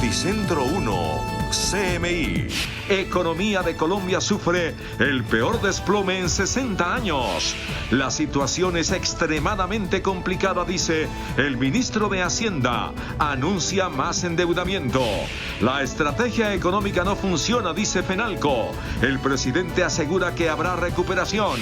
Noticentro 1, CMI. Economía de Colombia sufre el peor desplome en 60 años. La situación es extremadamente complicada, dice el ministro de Hacienda. Anuncia más endeudamiento. La estrategia económica no funciona, dice Fenalco. El presidente asegura que habrá recuperación.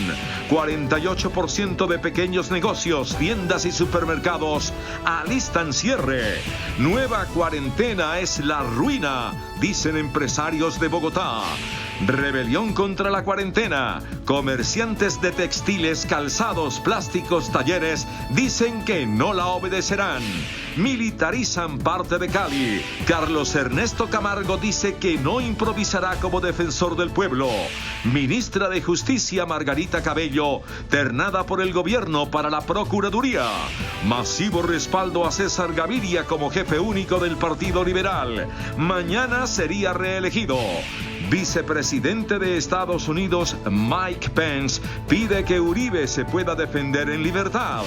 48% de pequeños negocios, tiendas y supermercados alistan cierre. Nueva cuarentena es la ruina, dicen empresarios de Bogotá. Rebelión contra la cuarentena. Comerciantes de textiles, calzados, plásticos, talleres dicen que no la obedecerán. Militarizan parte de Cali. Carlos Ernesto Camargo dice que no improvisará como defensor del pueblo. Ministra de Justicia Margarita Cabello, ternada por el gobierno para la Procuraduría. Masivo respaldo a César Gaviria como jefe único del Partido Liberal. Mañana sería reelegido. Vicepresidente de Estados Unidos Mike Pence pide que Uribe se pueda defender en libertad.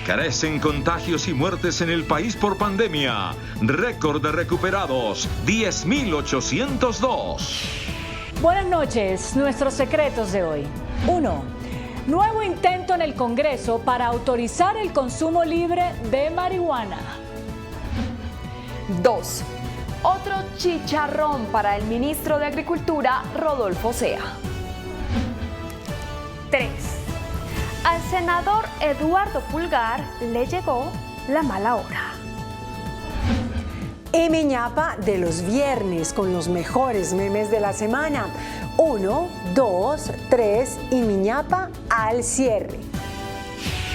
Crecen contagios y muertes en el país por pandemia. Récord de recuperados, 10.802. Buenas noches, nuestros secretos de hoy. 1. Nuevo intento en el Congreso para autorizar el consumo libre de marihuana. 2. Otro chicharrón para el ministro de Agricultura, Rodolfo Sea. 3. Al senador Eduardo Pulgar le llegó la mala hora. Y mi ñapa de los viernes con los mejores memes de la semana. 1, 2, 3 y mi ñapa al cierre.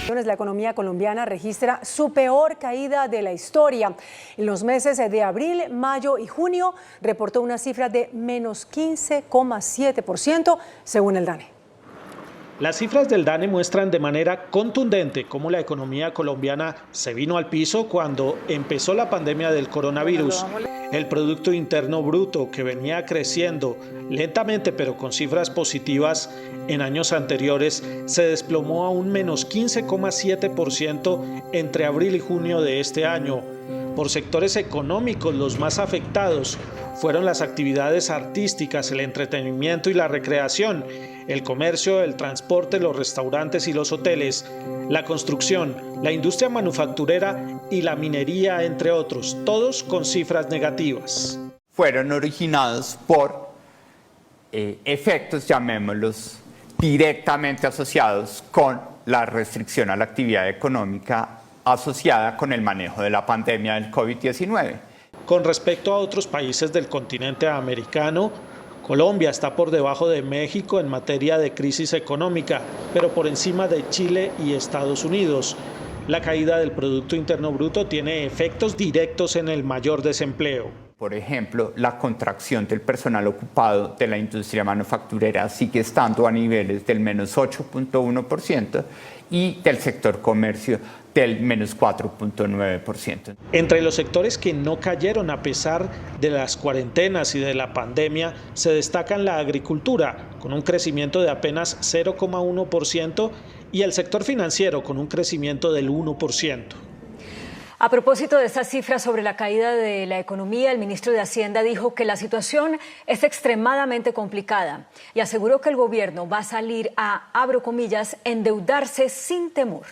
La economía colombiana registra su peor caída de la historia. En los meses de abril, mayo y junio reportó una cifra de menos 15,7% según el DANE. Las cifras del DANE muestran de manera contundente cómo la economía colombiana se vino al piso cuando empezó la pandemia del coronavirus. El Producto Interno Bruto, que venía creciendo lentamente pero con cifras positivas en años anteriores, se desplomó a un menos 15,7% entre abril y junio de este año. Por sectores económicos, los más afectados fueron las actividades artísticas, el entretenimiento y la recreación, el comercio, el transporte, los restaurantes y los hoteles, la construcción, la industria manufacturera y la minería, entre otros, todos con cifras negativas. Fueron originados por efectos, llamémoslos, directamente asociados con la restricción a la actividad económica asociada con el manejo de la pandemia del COVID-19. Con respecto a otros países del continente americano, Colombia está por debajo de México en materia de crisis económica, pero por encima de Chile y Estados Unidos. La caída del Producto Interno Bruto tiene efectos directos en el mayor desempleo. Por ejemplo, la contracción del personal ocupado de la industria manufacturera sigue estando a niveles del menos 8,1% y del sector comercio del menos 4,9%. Entre los sectores que no cayeron a pesar de las cuarentenas y de la pandemia se destacan la agricultura, con un crecimiento de apenas 0,1%, y el sector financiero, con un crecimiento del 1%. A propósito de estas cifras sobre la caída de la economía, el ministro de Hacienda dijo que la situación es extremadamente complicada y aseguró que el gobierno va a salir a, abro comillas, endeudarse sin temor.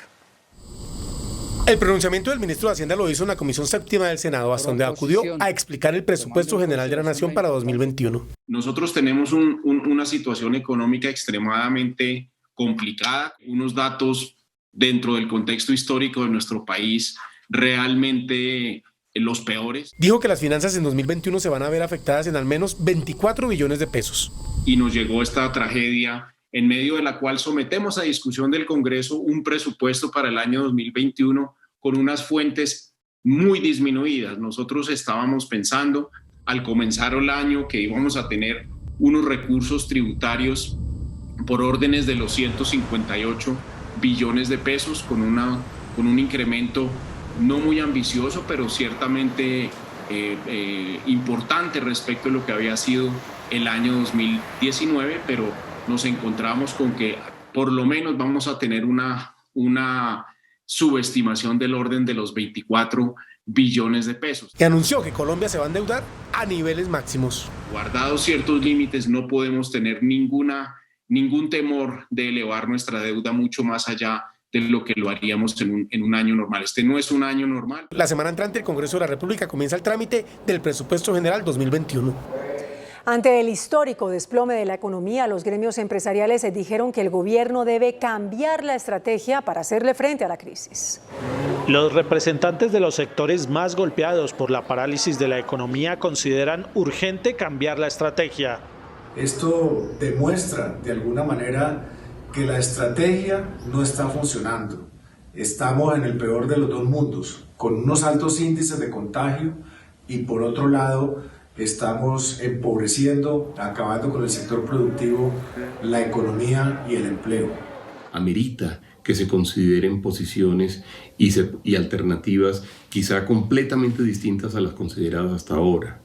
El pronunciamiento del ministro de Hacienda lo hizo en la Comisión Séptima del Senado, hasta donde acudió a explicar el presupuesto general de la Nación para 2021. Nosotros tenemos una situación económica extremadamente complicada, unos datos dentro del contexto histórico de nuestro país realmente los peores. Dijo que las finanzas en 2021 se van a ver afectadas en al menos 24 billones de pesos. Y nos llegó esta tragedia en medio de la cual sometemos a discusión del Congreso un presupuesto para el año 2021 con unas fuentes muy disminuidas. Nosotros estábamos pensando al comenzar el año que íbamos a tener unos recursos tributarios por órdenes de los 158 billones de pesos con un incremento no muy ambicioso, pero ciertamente importante respecto a lo que había sido el año 2019, pero nos encontramos con que por lo menos vamos a tener una subestimación del orden de los 24 billones de pesos. Y anunció que Colombia se va a endeudar a niveles máximos. Guardados ciertos límites, no podemos tener ningún temor de elevar nuestra deuda mucho más allá de lo que lo haríamos en un año normal. Este no es un año normal. La semana entrante, el Congreso de la República comienza el trámite del Presupuesto General 2021. Ante el histórico desplome de la economía, los gremios empresariales dijeron que el gobierno debe cambiar la estrategia para hacerle frente a la crisis. Los representantes de los sectores más golpeados por la parálisis de la economía consideran urgente cambiar la estrategia. Esto demuestra de alguna manera que la estrategia no está funcionando. Estamos en el peor de los dos mundos, con unos altos índices de contagio y por otro lado estamos empobreciendo, acabando con el sector productivo, la economía y el empleo. Amerita que se consideren posiciones y alternativas quizá completamente distintas a las consideradas hasta ahora.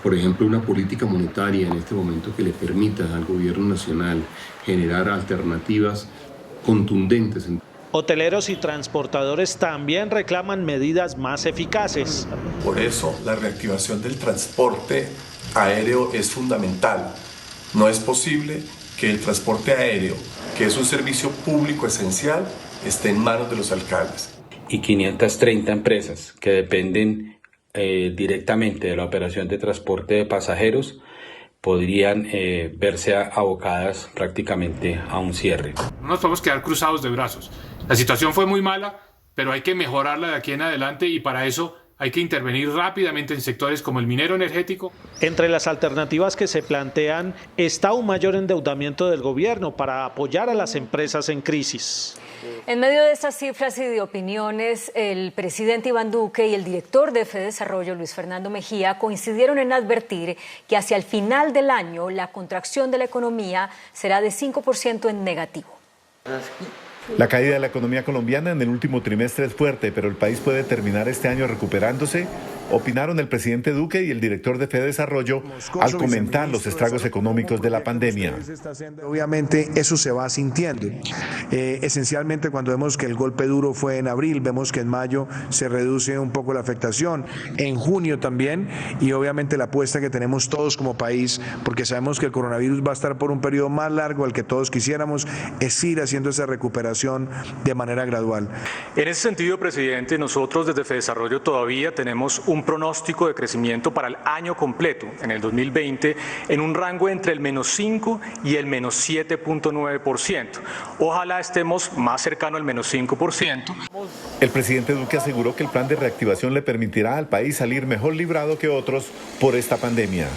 Por ejemplo, una política monetaria en este momento que le permita al gobierno nacional generar alternativas contundentes. Hoteleros y transportadores también reclaman medidas más eficaces. Por eso, la reactivación del transporte aéreo es fundamental. No es posible que el transporte aéreo, que es un servicio público esencial, esté en manos de los alcaldes. Y 530 empresas que dependen directamente de la operación de transporte de pasajeros podrían verse abocadas prácticamente a un cierre. No nos podemos quedar cruzados de brazos. La situación fue muy mala, pero hay que mejorarla de aquí en adelante y para eso hay que intervenir rápidamente en sectores como el minero energético. Entre las alternativas que se plantean está un mayor endeudamiento del gobierno para apoyar a las empresas en crisis. En medio de estas cifras y de opiniones, el presidente Iván Duque y el director de FEDesarrollo, Luis Fernando Mejía, coincidieron en advertir que hacia el final del año la contracción de la economía será de 5% en negativo. La caída de la economía colombiana en el último trimestre es fuerte, pero el país puede terminar este año recuperándose, opinaron el presidente Duque y el director de FEDesarrollo al comentar los estragos económicos de la pandemia. Obviamente eso se va sintiendo. Esencialmente cuando vemos que el golpe duro fue en abril, vemos que en mayo se reduce un poco la afectación, en junio también, y obviamente la apuesta que tenemos todos como país, porque sabemos que el coronavirus va a estar por un periodo más largo al que todos quisiéramos, es ir haciendo esa recuperación de manera gradual. En ese sentido, presidente, nosotros desde FEDesarrollo todavía tenemos un pronóstico de crecimiento para el año completo, en el 2020, en un rango entre el -5 y el -7.9%. Ojalá estemos más cercano al -5%. El presidente Duque aseguró que el plan de reactivación le permitirá al país salir mejor librado que otros por esta pandemia.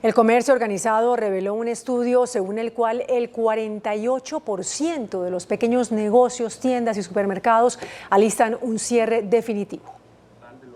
El comercio organizado reveló un estudio según el cual el 48% de los pequeños negocios, tiendas y supermercados alistan un cierre definitivo.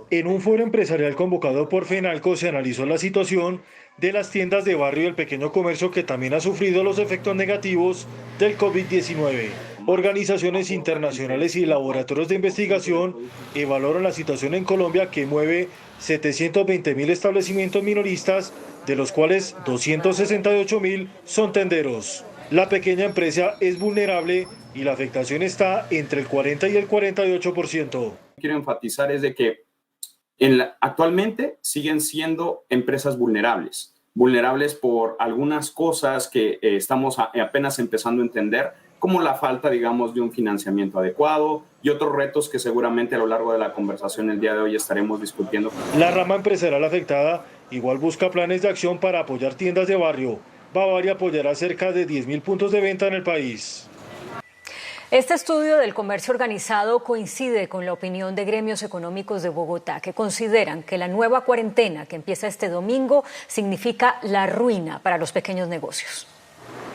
En un foro empresarial convocado por FENALCO se analizó la situación de las tiendas de barrio y el pequeño comercio que también ha sufrido los efectos negativos del COVID-19. Organizaciones internacionales y laboratorios de investigación evaluaron la situación en Colombia que mueve 720.000 establecimientos minoristas, de los cuales 268.000 son tenderos. La pequeña empresa es vulnerable y la afectación está entre el 40 y el 48%. Quiero enfatizar es de que actualmente siguen siendo empresas vulnerables por algunas cosas que estamos apenas empezando a entender, como la falta, digamos, de un financiamiento adecuado y otros retos que seguramente a lo largo de la conversación el día de hoy estaremos discutiendo. La rama empresarial afectada igual busca planes de acción para apoyar tiendas de barrio. Bavaria apoyará cerca de 10.000 puntos de venta en el país. Este estudio del comercio organizado coincide con la opinión de gremios económicos de Bogotá, que consideran que la nueva cuarentena que empieza este domingo significa la ruina para los pequeños negocios.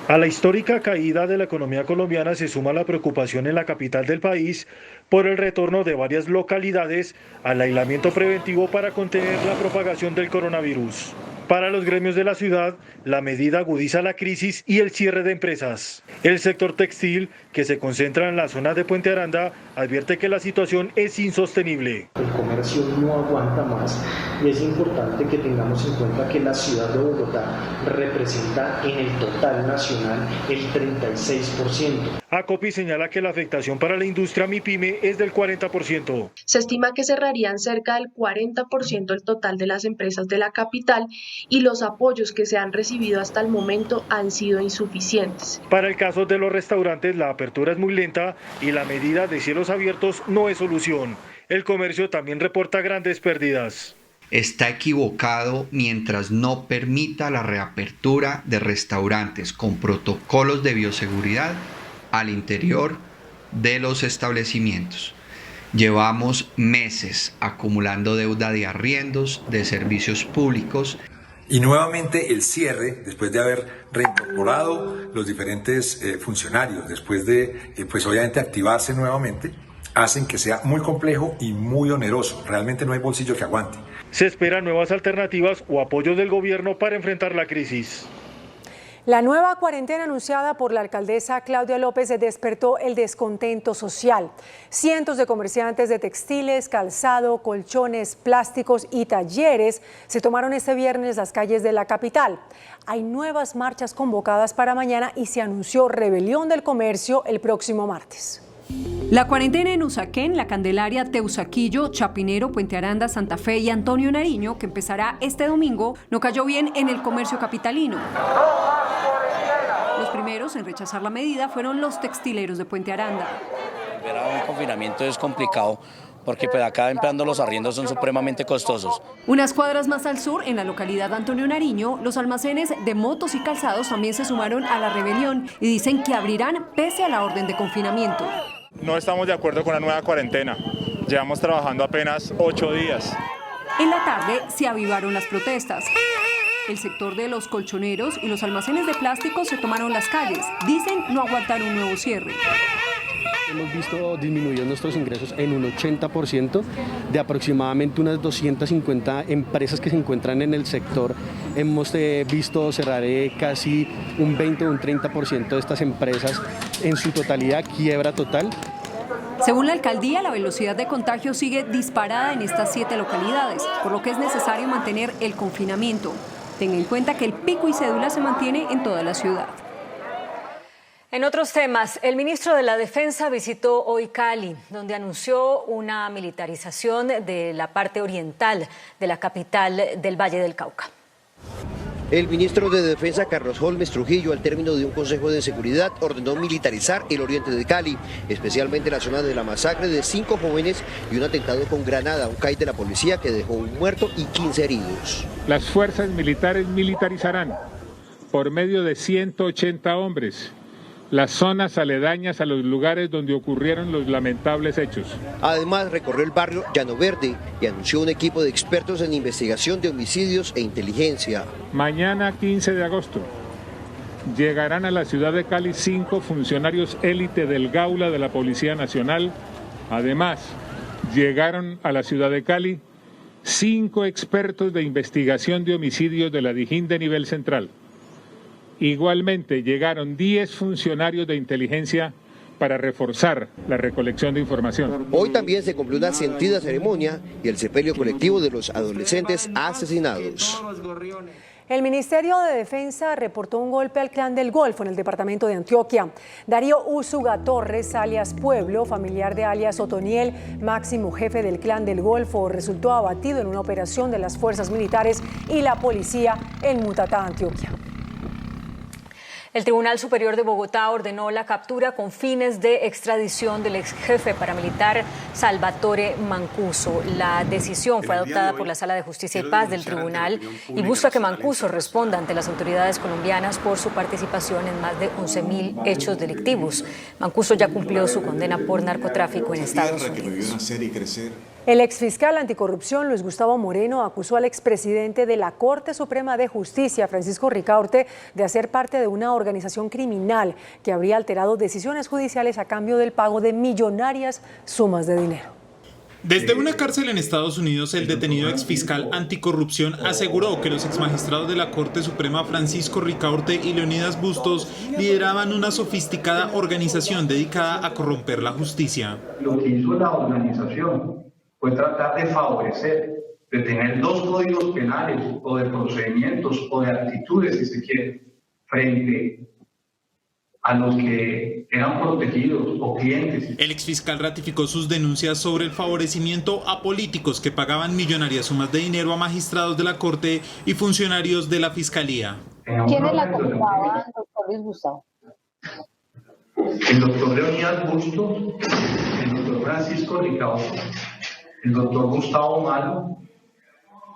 A la histórica caída de la economía colombiana se suma la preocupación en la capital del país por el retorno de varias localidades al aislamiento preventivo para contener la propagación del coronavirus. Para los gremios de la ciudad, la medida agudiza la crisis y el cierre de empresas. El sector textil, que se concentra en la zona de Puente Aranda, advierte que la situación es insostenible. El comercio no aguanta más y es importante que tengamos en cuenta que la ciudad de Bogotá representa en el total nacional el 36%. Acopi señala que la afectación para la industria MIPYME es del 40%. Se estima que cerrarían cerca del 40% del total de las empresas de la capital y los apoyos que se han recibido hasta el momento han sido insuficientes. Para el caso de los restaurantes, la apertura es muy lenta y la medida de cielos abiertos no es solución. El comercio también reporta grandes pérdidas. Está equivocado mientras no permita la reapertura de restaurantes con protocolos de bioseguridad al interior de los establecimientos. Llevamos meses acumulando deuda de arriendos, de servicios públicos. Y nuevamente el cierre, después de haber reincorporado los diferentes funcionarios, después de, pues obviamente activarse nuevamente, hacen que sea muy complejo y muy oneroso. Realmente no hay bolsillo que aguante. Se esperan nuevas alternativas o apoyos del gobierno para enfrentar la crisis. La nueva cuarentena anunciada por la alcaldesa Claudia López despertó el descontento social. Cientos de comerciantes de textiles, calzado, colchones, plásticos y talleres se tomaron este viernes las calles de la capital. Hay nuevas marchas convocadas para mañana y se anunció rebelión del comercio el próximo martes. La cuarentena en Usaquén, La Candelaria, Teusaquillo, Chapinero, Puente Aranda, Santa Fe y Antonio Nariño, que empezará este domingo, no cayó bien en el comercio capitalino. Los primeros en rechazar la medida fueron los textileros de Puente Aranda. Volver a un confinamiento es complicado porque pues acá empleando los arriendos son supremamente costosos. Unas cuadras más al sur, en la localidad de Antonio Nariño, los almacenes de motos y calzados también se sumaron a la rebelión y dicen que abrirán pese a la orden de confinamiento. No estamos de acuerdo con la nueva cuarentena. Llevamos trabajando apenas 8 días. En la tarde se avivaron las protestas. El sector de los colchoneros y los almacenes de plástico se tomaron las calles. Dicen no aguantar un nuevo cierre. Hemos visto disminuidos nuestros ingresos en un 80% de aproximadamente unas 250 empresas que se encuentran en el sector. Hemos visto cerrar casi un 20 o un 30% de estas empresas en su totalidad, quiebra total. Según la alcaldía, la velocidad de contagio sigue disparada en estas 7 localidades, por lo que es necesario mantener el confinamiento. Tenga en cuenta que el pico y cédula se mantiene en toda la ciudad. En otros temas, el ministro de la Defensa visitó hoy Cali, donde anunció una militarización de la parte oriental de la capital del Valle del Cauca. El ministro de Defensa, Carlos Holmes Trujillo, al término de un consejo de seguridad, ordenó militarizar el oriente de Cali, especialmente la zona de la masacre de 5 jóvenes y un atentado con granada, un CAI de la policía que dejó un muerto y 15 heridos. Las fuerzas militares militarizarán por medio de 180 hombres las zonas aledañas a los lugares donde ocurrieron los lamentables hechos. Además, recorrió el barrio Llano Verde y anunció un equipo de expertos en investigación de homicidios e inteligencia. Mañana, 15 de agosto, llegarán a la ciudad de Cali 5 funcionarios élite del Gaula de la Policía Nacional. Además, llegaron a la ciudad de Cali 5 expertos de investigación de homicidios de la Dijín de nivel central. Igualmente llegaron 10 funcionarios de inteligencia para reforzar la recolección de información. Hoy también se cumplió una sentida ceremonia y el sepelio colectivo de los adolescentes asesinados. El Ministerio de Defensa reportó un golpe al Clan del Golfo en el departamento de Antioquia. Darío Úsuga Torres, alias Pueblo, familiar de alias Otoniel, máximo jefe del Clan del Golfo, resultó abatido en una operación de las fuerzas militares y la policía en Mutatá, Antioquia. El Tribunal Superior de Bogotá ordenó la captura con fines de extradición del ex jefe paramilitar Salvatore Mancuso. La decisión fue adoptada por la Sala de Justicia y Paz del tribunal y busca que Mancuso responda ante las autoridades colombianas por su participación en más de 11.000 hechos delictivos. Mancuso ya cumplió su condena por narcotráfico en Estados Unidos. El exfiscal anticorrupción Luis Gustavo Moreno acusó al expresidente de la Corte Suprema de Justicia, Francisco Ricaurte, de hacer parte de una organización criminal que habría alterado decisiones judiciales a cambio del pago de millonarias sumas de dinero. Desde una cárcel en Estados Unidos, el detenido exfiscal anticorrupción aseguró que los exmagistrados de la Corte Suprema Francisco Ricaurte y Leonidas Bustos lideraban una sofisticada organización dedicada a corromper la justicia. Lo que hizo la organización fue tratar de favorecer, de tener 2 códigos penales o de procedimientos o de actitudes, si se quiere, frente a los que eran protegidos o clientes. El exfiscal ratificó sus denuncias sobre el favorecimiento a políticos que pagaban millonarias sumas de dinero a magistrados de la Corte y funcionarios de la Fiscalía. ¿Quién es la acusaba, doctor Luis Gustavo? El doctor Leonidas Bustos, el doctor Francisco Ricaurte, el doctor Gustavo Malo,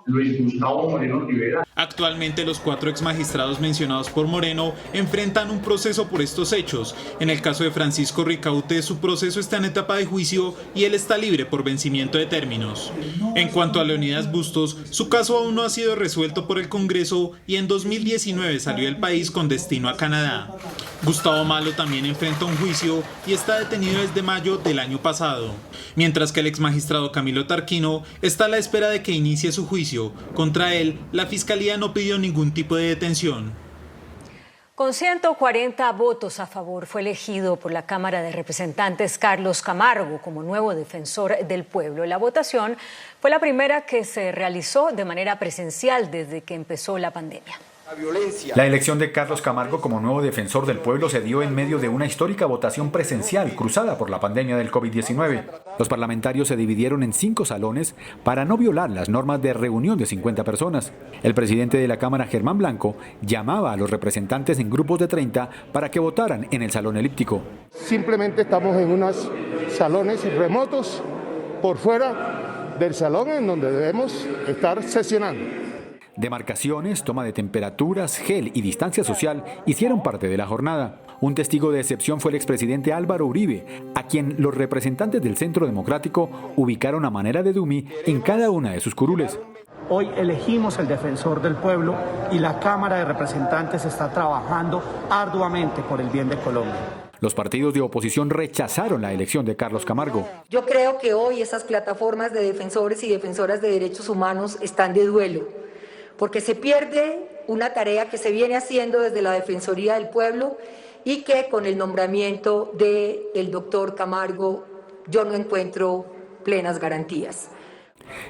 Luis Gustavo Moreno Rivera. Actualmente los 4 exmagistrados mencionados por Moreno enfrentan un proceso por estos hechos. En el caso de Francisco Ricaurte, su proceso está en etapa de juicio y él está libre por vencimiento de términos. En cuanto a Leonidas Bustos, su caso aún no ha sido resuelto por el Congreso y en 2019 salió del país con destino a Canadá. Gustavo Malo también enfrenta un juicio y está detenido desde mayo del año pasado. Mientras que el exmagistrado Camilo Tarquino está a la espera de que inicie su juicio. Contra él, la Fiscalía no pidió ningún tipo de detención. Con 140 votos a favor fue elegido por la Cámara de Representantes Carlos Camargo como nuevo defensor del pueblo. La votación fue la primera que se realizó de manera presencial desde que empezó la pandemia. La elección de Carlos Camargo como nuevo defensor del pueblo se dio en medio de una histórica votación presencial cruzada por la pandemia del COVID-19. Los parlamentarios se dividieron en 5 salones para no violar las normas de reunión de 50 personas. El presidente de la Cámara, Germán Blanco, llamaba a los representantes en grupos de 30 para que votaran en el salón elíptico. Simplemente estamos en unos salones remotos por fuera del salón en donde debemos estar sesionando. Demarcaciones, toma de temperaturas, gel y distancia social hicieron parte de la jornada. Un testigo de excepción fue el expresidente Álvaro Uribe, a quien los representantes del Centro Democrático ubicaron a manera de dummy en cada una de sus curules. Hoy elegimos el defensor del pueblo y la Cámara de Representantes está trabajando arduamente por el bien de Colombia. Los partidos de oposición rechazaron la elección de Carlos Camargo. Yo creo que hoy esas plataformas de defensores y defensoras de derechos humanos están de duelo, porque se pierde una tarea que se viene haciendo desde la Defensoría del Pueblo y que con el nombramiento del doctor Camargo yo no encuentro plenas garantías.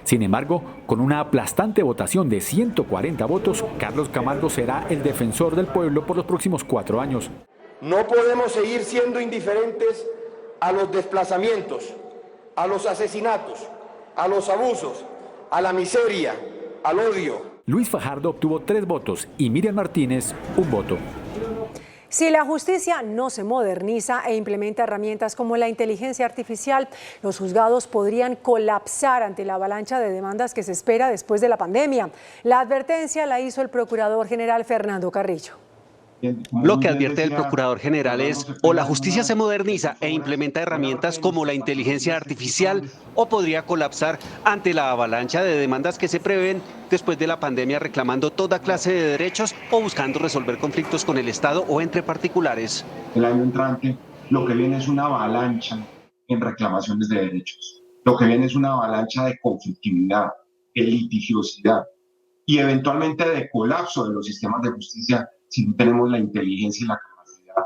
Sin embargo, con una aplastante votación de 140 votos, Carlos Camargo será el defensor del pueblo por los próximos 4 años. No podemos seguir siendo indiferentes a los desplazamientos, a los asesinatos, a los abusos, a la miseria, al odio. Luis Fajardo obtuvo 3 votos y Miriam Martínez 1 voto. Si la justicia no se moderniza e implementa herramientas como la inteligencia artificial, los juzgados podrían colapsar ante la avalancha de demandas que se espera después de la pandemia. La advertencia la hizo el Procurador General Fernando Carrillo. Lo que advierte el Procurador General es: o la justicia se moderniza e implementa herramientas como la inteligencia artificial, o podría colapsar ante la avalancha de demandas que se prevén después de la pandemia, reclamando toda clase de derechos o buscando resolver conflictos con el Estado o entre particulares. El año entrante lo que viene es una avalancha en reclamaciones de derechos. Lo que viene es una avalancha de conflictividad, de litigiosidad y eventualmente de colapso de los sistemas de justicia si no tenemos la inteligencia y la capacidad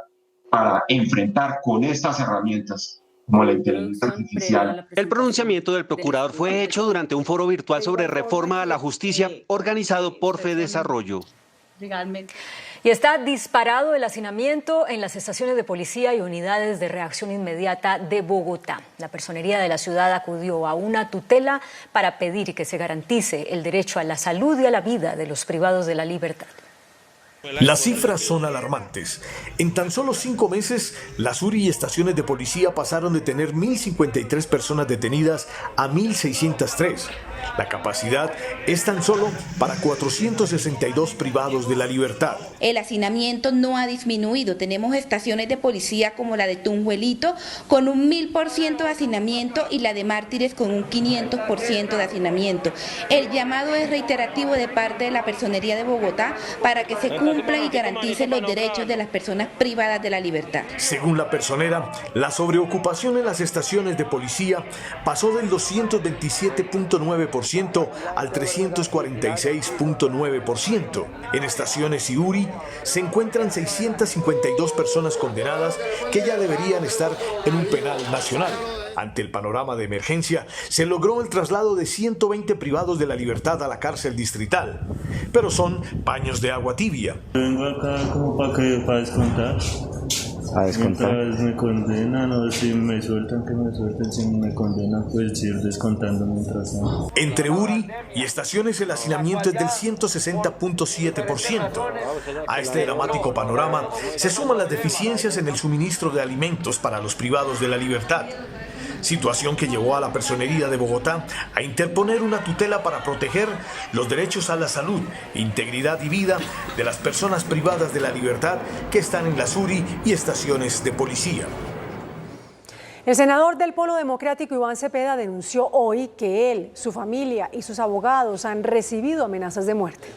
para enfrentar con estas herramientas como la inteligencia artificial. El pronunciamiento del procurador fue hecho durante un foro virtual sobre reforma a la justicia organizado por FEDesarrollo. Y está disparado el hacinamiento en las estaciones de policía y unidades de reacción inmediata de Bogotá. La personería de la ciudad acudió a una tutela para pedir que se garantice el derecho a la salud y a la vida de los privados de la libertad. Las cifras son alarmantes. En tan solo 5 meses, las URI y estaciones de policía pasaron de tener 1.053 personas detenidas a 1.603. La capacidad es tan solo para 462 privados de la libertad. El hacinamiento no ha disminuido. Tenemos estaciones de policía como la de Tunjuelito con un 1000% de hacinamiento y la de Mártires con un 500% de hacinamiento. El llamado es reiterativo de parte de la Personería de Bogotá para que se cumplan y garanticen los derechos de las personas privadas de la libertad. Según la personera, la sobreocupación en las estaciones de policía pasó del 227.9% al 346.9%. En estaciones y URI se encuentran 652 personas condenadas que ya deberían estar en un penal nacional. Ante el panorama de emergencia, se logró el traslado de 120 privados de la libertad a la cárcel distrital, pero son paños de agua tibia. Vengo acá como para descontar. a descontar. Mientras me condenan o si me sueltan, que me suelten, si me condenan, pues ir descontando mientras tanto. Entre URI y estaciones el hacinamiento es del 160.7%. A este dramático panorama se suman las deficiencias en el suministro de alimentos para los privados de la libertad. Situación que llevó a la Personería de Bogotá a interponer una tutela para proteger los derechos a la salud, integridad y vida de las personas privadas de la libertad que están en las URI y estaciones de policía. El senador del Polo Democrático, Iván Cepeda, denunció hoy que él, su familia y sus abogados han recibido amenazas de muerte.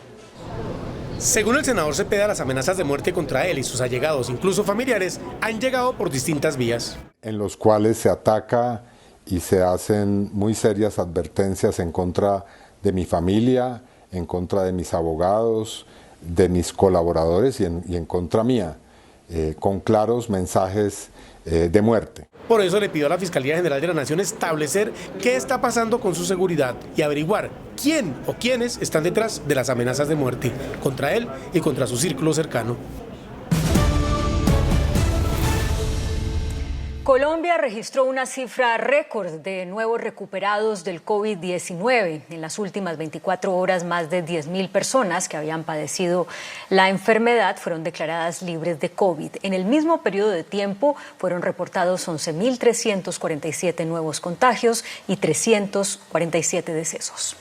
Según el senador Cepeda, las amenazas de muerte contra él y sus allegados, incluso familiares, han llegado por distintas vías. En los cuales se ataca y se hacen muy serias advertencias en contra de mi familia, en contra de mis abogados, de mis colaboradores y en contra mía, con claros mensajes de muerte. Por eso le pidió a la Fiscalía General de la Nación establecer qué está pasando con su seguridad y averiguar quién o quiénes están detrás de las amenazas de muerte contra él y contra su círculo cercano. Colombia registró una cifra récord de nuevos recuperados del COVID-19. En las últimas 24 horas, más de 10.000 personas que habían padecido la enfermedad fueron declaradas libres de COVID. En el mismo periodo de tiempo fueron reportados 11.347 nuevos contagios y 347 decesos.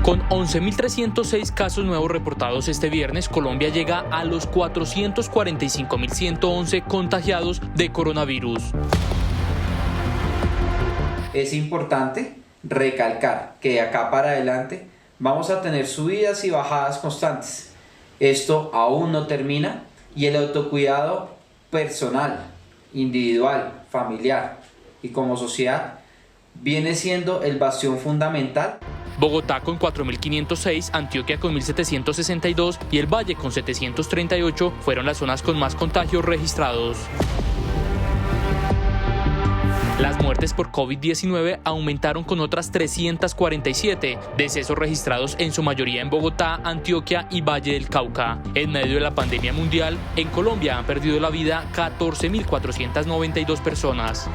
Con 11.306 casos nuevos reportados este viernes, Colombia llega a los 445.111 contagiados de coronavirus. Es importante recalcar que de acá para adelante vamos a tener subidas y bajadas constantes. Esto aún no termina y el autocuidado personal, individual, familiar y como sociedad viene siendo el bastión fundamental. Bogotá con 4.506, Antioquia con 1.762 y el Valle con 738 fueron las zonas con más contagios registrados. Las muertes por COVID-19 aumentaron con otras 347, decesos registrados en su mayoría en Bogotá, Antioquia y Valle del Cauca. En medio de la pandemia mundial, en Colombia han perdido la vida 14.492 personas.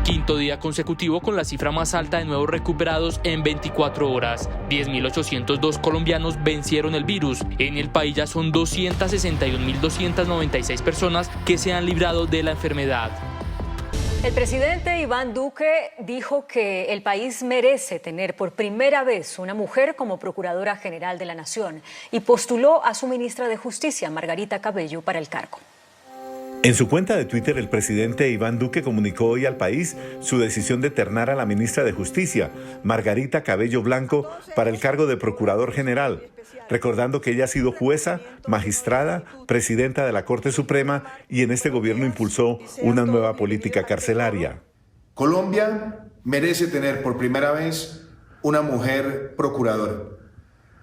Quinto día consecutivo con la cifra más alta de nuevos recuperados en 24 horas. 10.802 colombianos vencieron el virus. En el país ya son 261.296 personas que se han librado de la enfermedad. El presidente Iván Duque dijo que el país merece tener por primera vez una mujer como Procuradora General de la Nación y postuló a su ministra de Justicia, Margarita Cabello, para el cargo. En su cuenta de Twitter, el presidente Iván Duque comunicó hoy al país su decisión de ternar a la ministra de Justicia, Margarita Cabello Blanco, para el cargo de Procurador General, recordando que ella ha sido jueza, magistrada, presidenta de la Corte Suprema y en este gobierno impulsó una nueva política carcelaria. Colombia merece tener por primera vez una mujer procuradora.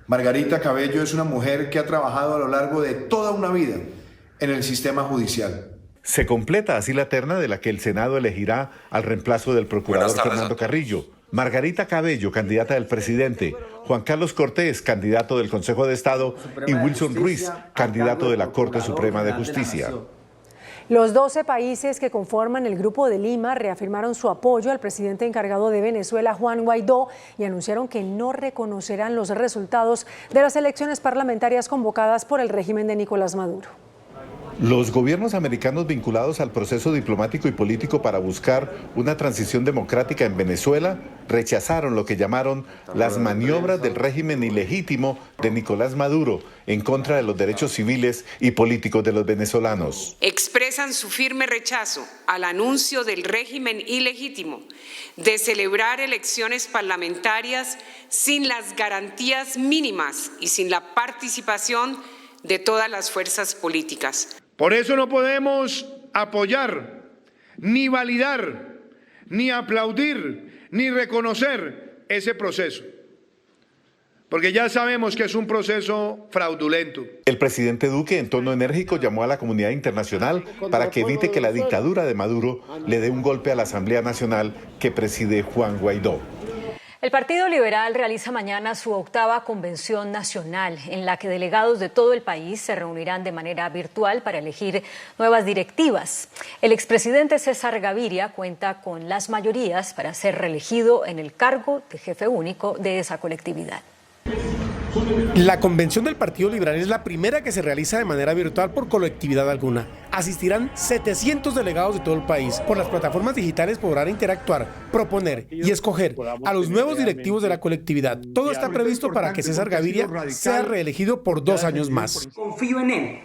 Margarita Cabello es una mujer que ha trabajado a lo largo de toda una vida en el sistema judicial. Se completa así la terna de la que el Senado elegirá al reemplazo del procurador Fernando Carrillo. Margarita Cabello, candidata del presidente, Juan Carlos Cortés, candidato del Consejo de Estado, y Wilson Ruiz, candidato de la Corte Suprema de Justicia. Los 12 países que conforman el Grupo de Lima reafirmaron su apoyo al presidente encargado de Venezuela, Juan Guaidó, y anunciaron que no reconocerán los resultados de las elecciones parlamentarias convocadas por el régimen de Nicolás Maduro. Los gobiernos americanos vinculados al proceso diplomático y político para buscar una transición democrática en Venezuela rechazaron lo que llamaron las maniobras del régimen ilegítimo de Nicolás Maduro en contra de los derechos civiles y políticos de los venezolanos. Expresan su firme rechazo al anuncio del régimen ilegítimo de celebrar elecciones parlamentarias sin las garantías mínimas y sin la participación de todas las fuerzas políticas. Por eso no podemos apoyar, ni validar, ni aplaudir, ni reconocer ese proceso, porque ya sabemos que es un proceso fraudulento. El presidente Duque, en tono enérgico, llamó a la comunidad internacional para que evite que la dictadura de Maduro le dé un golpe a la Asamblea Nacional que preside Juan Guaidó. El Partido Liberal realiza mañana su 8ª convención nacional, en la que delegados de todo el país se reunirán de manera virtual para elegir nuevas directivas. El expresidente César Gaviria cuenta con las mayorías para ser reelegido en el cargo de jefe único de esa colectividad. La convención del Partido Liberal es la primera que se realiza de manera virtual por colectividad alguna. Asistirán 700 delegados de todo el país. Por las plataformas digitales podrán interactuar, proponer y escoger a los nuevos directivos de la colectividad. Todo está previsto para que César Gaviria sea reelegido por 2 años más. Confío en él,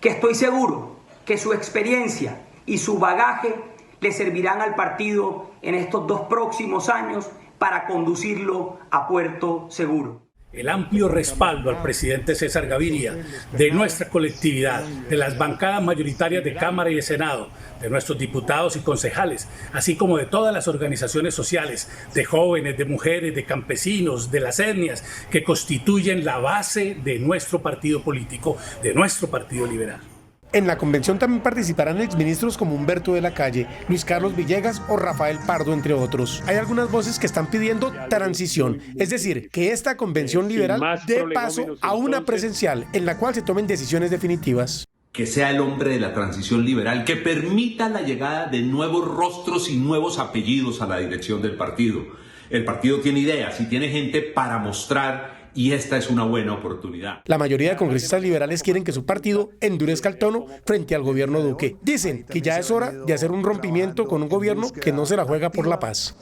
que estoy seguro que su experiencia y su bagaje le servirán al partido en estos 2 próximos años para conducirlo a puerto seguro. El amplio respaldo al presidente César Gaviria, de nuestra colectividad, de las bancadas mayoritarias de Cámara y de Senado, de nuestros diputados y concejales, así como de todas las organizaciones sociales, de jóvenes, de mujeres, de campesinos, de las etnias, que constituyen la base de nuestro partido político, de nuestro Partido Liberal. En la convención también participarán exministros como Humberto de la Calle, Luis Carlos Villegas o Rafael Pardo, entre otros. Hay algunas voces que están pidiendo transición, es decir, que esta convención liberal dé paso a una presencial en la cual se tomen decisiones definitivas. Que sea el hombre de la transición liberal, que permita la llegada de nuevos rostros y nuevos apellidos a la dirección del partido. El partido tiene ideas y tiene gente para mostrar, y esta es una buena oportunidad. La mayoría de congresistas liberales quieren que su partido endurezca el tono frente al gobierno Duque. Dicen que ya es hora de hacer un rompimiento con un gobierno que no se la juega por la paz.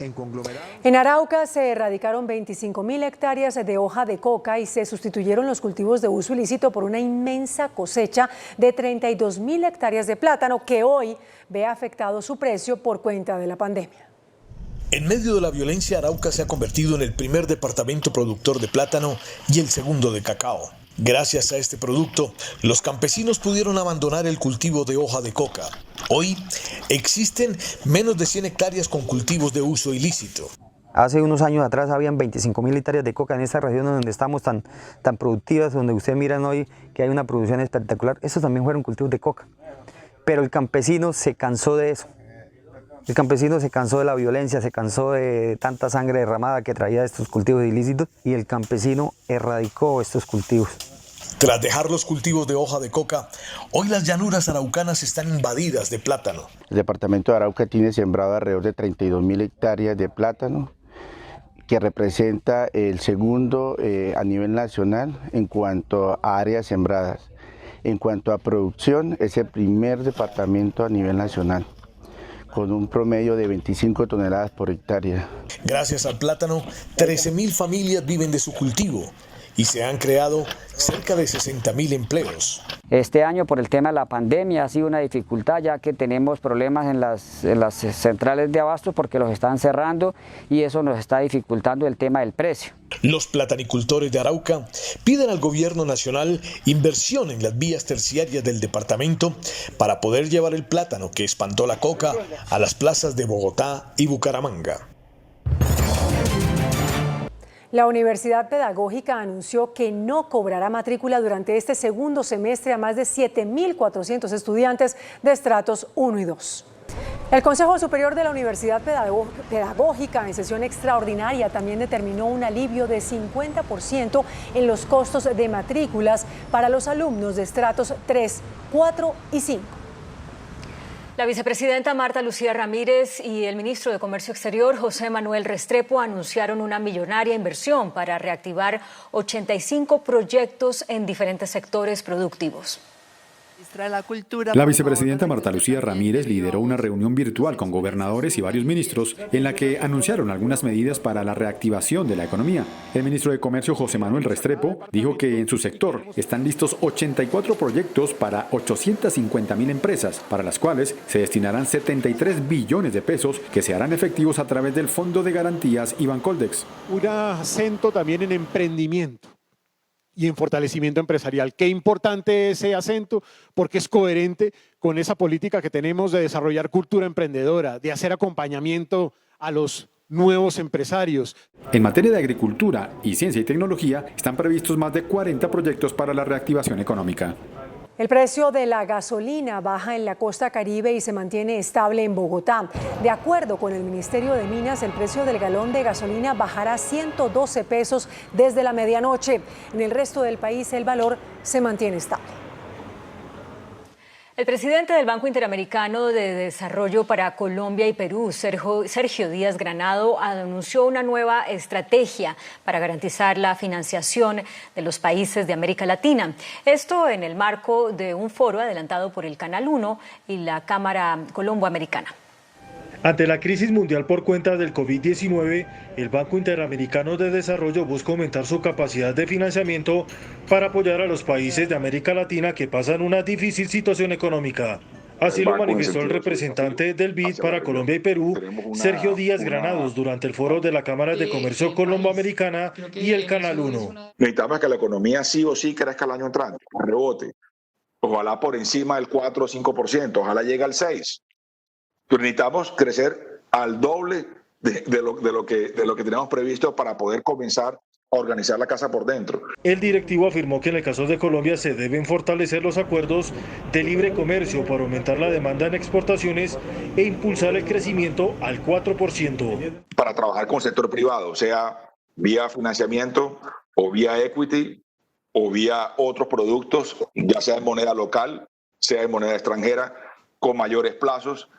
En Arauca se erradicaron 25.000 hectáreas de hoja de coca y se sustituyeron los cultivos de uso ilícito por una inmensa cosecha de 32.000 hectáreas de plátano que hoy ve afectado su precio por cuenta de la pandemia. En medio de la violencia, Arauca se ha convertido en el primer departamento productor de plátano y el segundo de cacao. Gracias a este producto, los campesinos pudieron abandonar el cultivo de hoja de coca. Hoy existen menos de 100 hectáreas con cultivos de uso ilícito. Hace unos años atrás habían 25.000 hectáreas de coca en esta región donde estamos tan productivas, donde ustedes miran hoy que hay una producción espectacular. Esos también fueron cultivos de coca. Pero el campesino se cansó de eso. El campesino se cansó de la violencia, se cansó de tanta sangre derramada que traía estos cultivos ilícitos y el campesino erradicó estos cultivos. Tras dejar los cultivos de hoja de coca, hoy las llanuras araucanas están invadidas de plátano. El departamento de Arauca tiene sembrado alrededor de 32.000 hectáreas de plátano, que representa el segundo a nivel nacional en cuanto a áreas sembradas. En cuanto a producción, es el primer departamento a nivel nacional, con un promedio de 25 toneladas por hectárea. Gracias al plátano, 13.000 familias viven de su cultivo y se han creado cerca de 60.000 empleos. Este año, por el tema de la pandemia, ha sido una dificultad, ya que tenemos problemas en las centrales de abasto porque los están cerrando y eso nos está dificultando el tema del precio. Los platanicultores de Arauca piden al gobierno nacional inversión en las vías terciarias del departamento para poder llevar el plátano que espantó la coca a las plazas de Bogotá y Bucaramanga. La Universidad Pedagógica anunció que no cobrará matrícula durante este segundo semestre a más de 7.400 estudiantes de estratos 1 y 2. El Consejo Superior de la Universidad Pedagógica, en sesión extraordinaria, también determinó un alivio de 50% en los costos de matrículas para los alumnos de estratos 3, 4 y 5. La vicepresidenta Marta Lucía Ramírez y el ministro de Comercio Exterior, José Manuel Restrepo, anunciaron una millonaria inversión para reactivar 85 proyectos en diferentes sectores productivos. La vicepresidenta Marta Lucía Ramírez lideró una reunión virtual con gobernadores y varios ministros en la que anunciaron algunas medidas para la reactivación de la economía. El ministro de Comercio, José Manuel Restrepo, dijo que en su sector están listos 84 proyectos para 850.000 empresas, para las cuales se destinarán 73 billones de pesos que se harán efectivos a través del Fondo de Garantías y Bancoldex. Un acento también en emprendimiento y en fortalecimiento empresarial. Qué importante ese acento, porque es coherente con esa política que tenemos de desarrollar cultura emprendedora, de hacer acompañamiento a los nuevos empresarios. En materia de agricultura y ciencia y tecnología están previstos más de 40 proyectos para la reactivación económica. El precio de la gasolina baja en la costa Caribe y se mantiene estable en Bogotá. De acuerdo con el Ministerio de Minas, el precio del galón de gasolina bajará 112 pesos desde la medianoche. En el resto del país el valor se mantiene estable. El presidente del Banco Interamericano de Desarrollo para Colombia y Perú, Sergio Díaz Granado, anunció una nueva estrategia para garantizar la financiación de los países de América Latina. Esto en el marco de un foro adelantado por el Canal 1 y la Cámara Colombo-Americana. Ante la crisis mundial por cuenta del COVID-19, el Banco Interamericano de Desarrollo busca aumentar su capacidad de financiamiento para apoyar a los países de América Latina que pasan una difícil situación económica. Así lo manifestó el representante del BID para Colombia y Perú, Sergio Díaz Granados, durante el foro de la Cámara de Comercio Colombo-Americana y el Canal 1. Necesitamos que la economía sí o sí crezca el año entrante, rebote. Ojalá por encima del 4 o 5%, ojalá llegue al 6%. Pero necesitamos crecer al doble de lo que tenemos previsto para poder comenzar a organizar la casa por dentro. El directivo afirmó que en el caso de Colombia se deben fortalecer los acuerdos de libre comercio para aumentar la demanda en exportaciones e impulsar el crecimiento al 4%. Para trabajar con el sector privado, sea vía financiamiento o vía equity o vía otros productos, ya sea en moneda local, sea en moneda extranjera, con mayores plazos,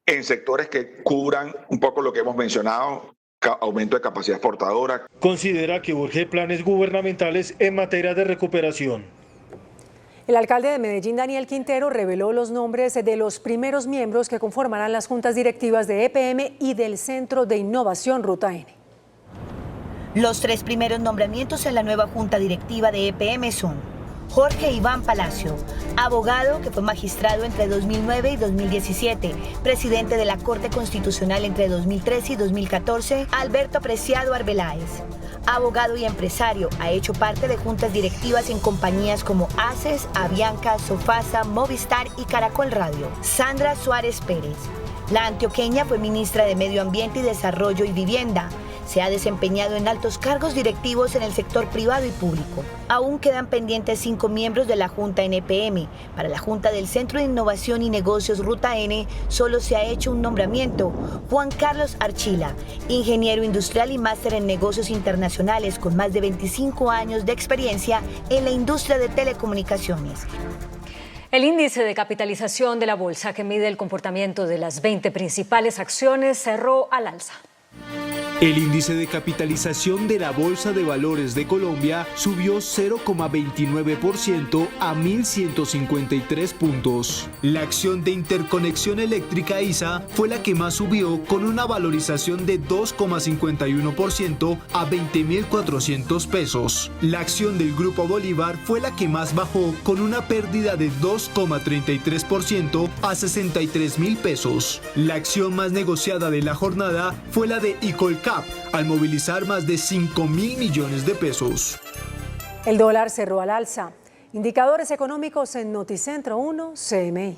en sectores que cubran un poco lo que hemos mencionado, aumento de capacidad exportadora. Considera que urge planes gubernamentales en materia de recuperación. El alcalde de Medellín, Daniel Quintero, reveló los nombres de los primeros miembros que conformarán las juntas directivas de EPM y del Centro de Innovación Ruta N. Los 3 primeros nombramientos en la nueva junta directiva de EPM son Jorge Iván Palacio, abogado que fue magistrado entre 2009 y 2017, presidente de la Corte Constitucional entre 2013 y 2014, Alberto Preciado Arbeláez. Abogado y empresario, ha hecho parte de juntas directivas en compañías como ACES, Avianca, Sofasa, Movistar y Caracol Radio. Sandra Suárez Pérez. La antioqueña fue ministra de Medio Ambiente y Desarrollo y Vivienda. Se ha desempeñado en altos cargos directivos en el sector privado y público. Aún quedan pendientes 5 miembros de la Junta en EPM. Para la Junta del Centro de Innovación y Negocios Ruta N, solo se ha hecho un nombramiento. Juan Carlos Archila, ingeniero industrial y máster en negocios internacionales con más de 25 años de experiencia en la industria de telecomunicaciones. El índice de capitalización de la bolsa, que mide el comportamiento de las 20 principales acciones, cerró al alza. El índice de capitalización de la Bolsa de Valores de Colombia subió 0,29% a 1.153 puntos. La acción de Interconexión Eléctrica ISA fue la que más subió, con una valorización de 2,51% a 20.400 pesos. La acción del Grupo Bolívar fue la que más bajó, con una pérdida de 2,33% a 63.000 pesos. La acción más negociada de la jornada fue la de Icolcap, al movilizar más de 5.000 millones de pesos. El dólar cerró al alza. Indicadores económicos en Noticentro 1, CMI.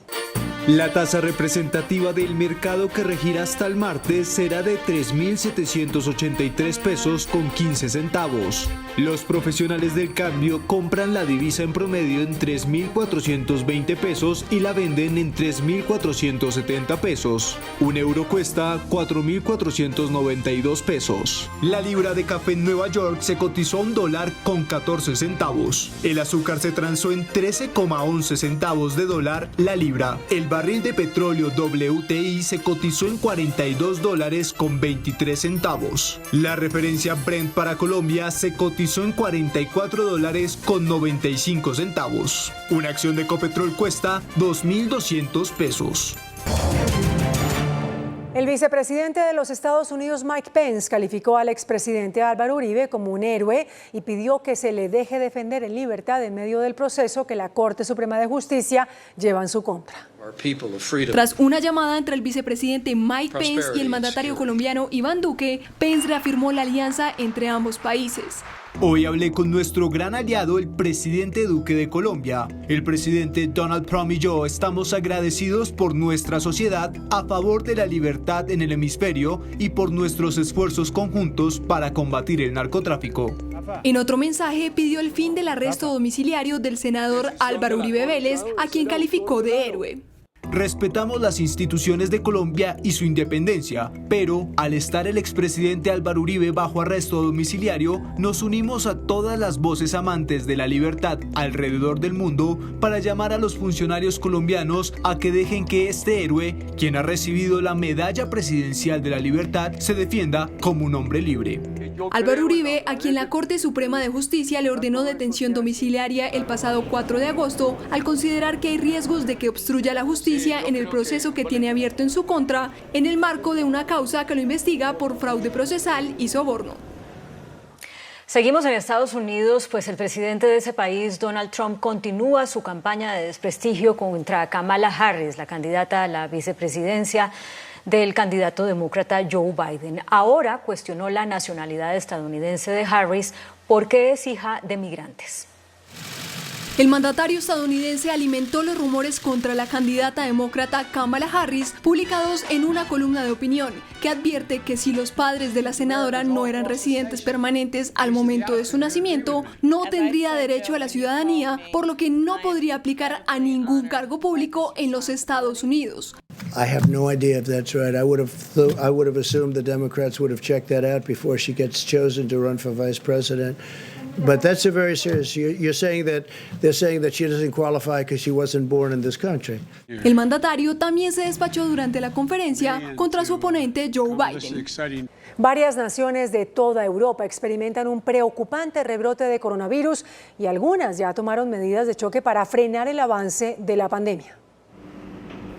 La tasa representativa del mercado que regirá hasta el martes será de 3.783 pesos con 15 centavos. Los profesionales del cambio compran la divisa en promedio en 3.420 pesos y la venden en 3.470 pesos. Un euro cuesta 4.492 pesos. La libra de café en Nueva York se cotizó a $1 con 14 centavos. El azúcar se transó en 13,11 centavos de dólar la libra. El barril de petróleo WTI se cotizó en $42 con 23 centavos. La referencia Brent para Colombia se cotizó en $44 con 95 centavos. Una acción de Ecopetrol cuesta 2.200 pesos. El vicepresidente de los Estados Unidos, Mike Pence, calificó al expresidente Álvaro Uribe como un héroe y pidió que se le deje defender en libertad en medio del proceso que la Corte Suprema de Justicia lleva en su contra. Tras una llamada entre el vicepresidente Mike Pence y el mandatario colombiano Iván Duque, Pence reafirmó la alianza entre ambos países. Hoy hablé con nuestro gran aliado, el presidente Duque de Colombia. El presidente Donald Trump y yo estamos agradecidos por nuestra sociedad a favor de la libertad en el hemisferio y por nuestros esfuerzos conjuntos para combatir el narcotráfico. En otro mensaje pidió el fin del arresto domiciliario del senador Álvaro Uribe Vélez, a quien calificó de héroe. Respetamos las instituciones de Colombia y su independencia, pero al estar el expresidente Álvaro Uribe bajo arresto domiciliario, nos unimos a todas las voces amantes de la libertad alrededor del mundo para llamar a los funcionarios colombianos a que dejen que este héroe, quien ha recibido la Medalla Presidencial de la Libertad, se defienda como un hombre libre. Álvaro Uribe, a quien la Corte Suprema de Justicia le ordenó detención domiciliaria el pasado 4 de agosto, al considerar que hay riesgos de que obstruya la justicia en el proceso que tiene abierto en su contra, en el marco de una causa que lo investiga por fraude procesal y soborno. Seguimos en Estados Unidos, pues el presidente de ese país, Donald Trump, continúa su campaña de desprestigio contra Kamala Harris, la candidata a la vicepresidencia del candidato demócrata Joe Biden. Ahora cuestionó la nacionalidad estadounidense de Harris porque es hija de migrantes. El mandatario estadounidense alimentó los rumores contra la candidata demócrata Kamala Harris, publicados en una columna de opinión, que advierte que si los padres de la senadora no eran residentes permanentes al momento de su nacimiento, no tendría derecho a la ciudadanía, por lo que no podría aplicar a ningún cargo público en los Estados Unidos. I have no idea if that's right. I would have assumed the Democrats would have checked that out before she gets chosen to run for vice president. But that's a very serious. You're saying that they're saying that she doesn't qualify because she wasn't born in this country. El mandatario también se despachó durante la conferencia contra su oponente Joe Biden. Varias naciones de toda Europa experimentan un preocupante rebrote de coronavirus y algunas ya tomaron medidas de choque para frenar el avance de la pandemia.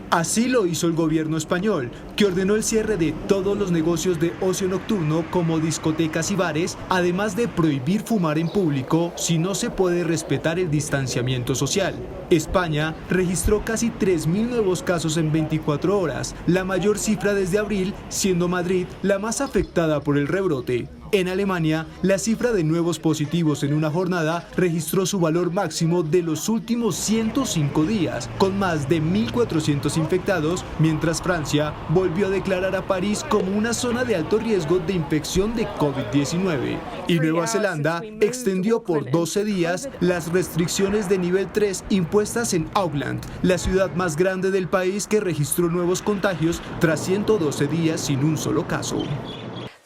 Así lo hizo el gobierno español, que ordenó el cierre de todos los negocios de ocio nocturno como discotecas y bares, además de prohibir fumar en público si no se puede respetar el distanciamiento social. España registró casi 3.000 nuevos casos en 24 horas, la mayor cifra desde abril, siendo Madrid la más afectada por el rebrote. En Alemania, la cifra de nuevos positivos en una jornada registró su valor máximo de los últimos 105 días, con más de 1.400 infectados, mientras Francia volvió a declarar a París como una zona de alto riesgo de infección de COVID-19. Y Nueva Zelanda extendió por 12 días las restricciones de nivel 3 impuestas en Auckland, la ciudad más grande del país que registró nuevos contagios tras 112 días sin un solo caso.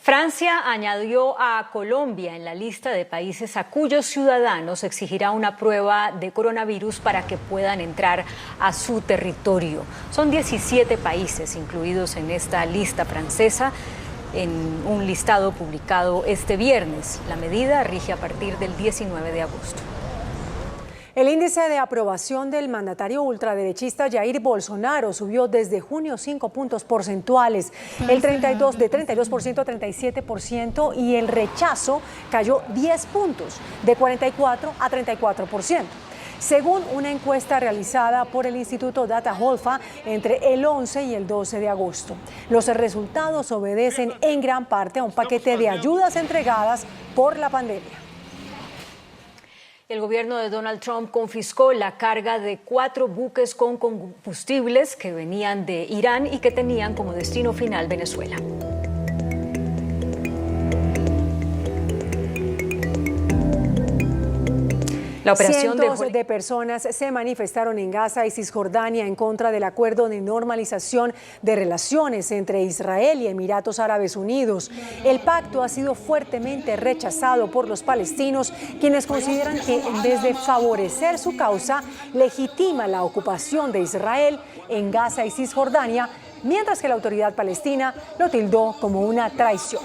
Francia añadió a Colombia en la lista de países a cuyos ciudadanos exigirá una prueba de coronavirus para que puedan entrar a su territorio. Son 17 países incluidos en esta lista francesa, en un listado publicado este viernes. La medida rige a partir del 19 de agosto. El índice de aprobación del mandatario ultraderechista Jair Bolsonaro subió desde junio 5 puntos porcentuales, de 32% a 37%, y el rechazo cayó 10 puntos, de 44 a 34%. Según una encuesta realizada por el Instituto Datafolfa entre el 11 y el 12 de agosto. Los resultados obedecen en gran parte a un paquete de ayudas entregadas por la pandemia. El gobierno de Donald Trump confiscó la carga de 4 buques con combustibles que venían de Irán y que tenían como destino final Venezuela. La operación Cientos de personas se manifestaron en Gaza y Cisjordania en contra del acuerdo de normalización de relaciones entre Israel y Emiratos Árabes Unidos. El pacto ha sido fuertemente rechazado por los palestinos, quienes consideran que en vez de favorecer su causa, legitima la ocupación de Israel en Gaza y Cisjordania, mientras que la autoridad palestina lo tildó como una traición.